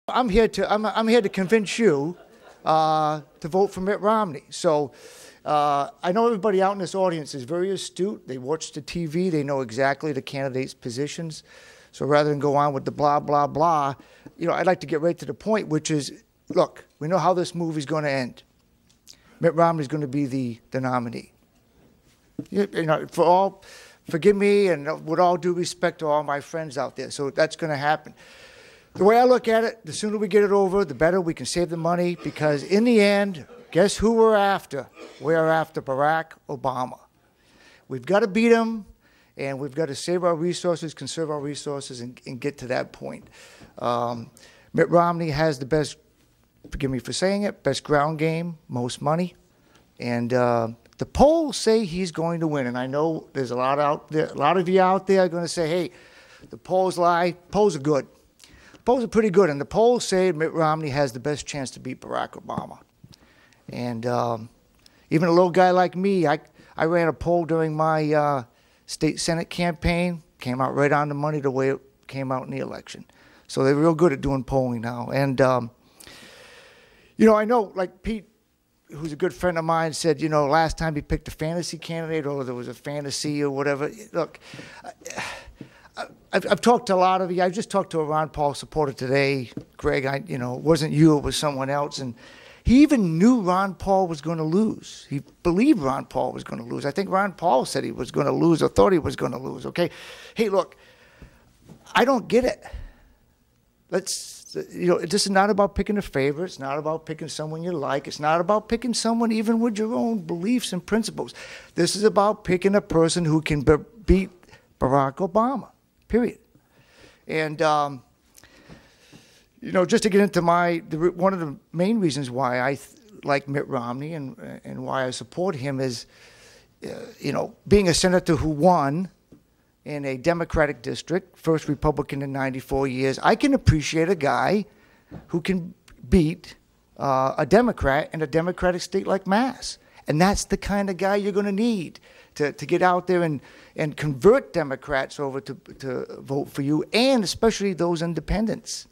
I'm here to convince you to vote for Mitt Romney. So I know everybody out in this audience is very astute. They watch the TV. They know exactly the candidates' positions. So rather than go on with the blah, blah, blah, I'd like to get right to the point, which is, look, we know how this movie's going to end. Mitt Romney's going to be the nominee. Forgive me, and with all due respect to all my friends out there, so that's going to happen. The way I look at it, the sooner we get it over, the better. We can save the money, because in the end, guess who we're after? We're after Barack Obama. We've got to beat him, and we've got to save our resources, conserve our resources, and get to that point. Mitt Romney has the best, forgive me for saying it, best ground game, most money, and the polls say he's going to win. And I know there's a lot out there, a lot of you out there are going to say, hey, the polls lie. Polls are good. Polls are pretty good, and the polls say Mitt Romney has the best chance to beat Barack Obama. And even a little guy like me, I ran a poll during my state Senate campaign, came out right on the money the way it came out in the election. So they're real good at doing polling now. And, I know, like Pete, who's a good friend of mine, said, last time he picked a fantasy candidate, or there was a fantasy or whatever. Look, I've talked to a lot of you. I just talked to a Ron Paul supporter today. Greg, it wasn't you, it was someone else. And he even knew Ron Paul was going to lose. He believed Ron Paul was going to lose. I think Ron Paul said he was going to lose, or thought he was going to lose, okay? Hey, look, I don't get it. This is not about picking a favorite. It's not about picking someone you like. It's not about picking someone even with your own beliefs and principles. This is about picking a person who can beat Barack Obama. Period. And, just to get into one of the main reasons why I like Mitt Romney and why I support him is, being a senator who won in a Democratic district, first Republican in 94 years, I can appreciate a guy who can beat a Democrat in a Democratic state like Mass. And that's the kind of guy you're going to need to get out there and convert Democrats over to vote for you, and especially those independents.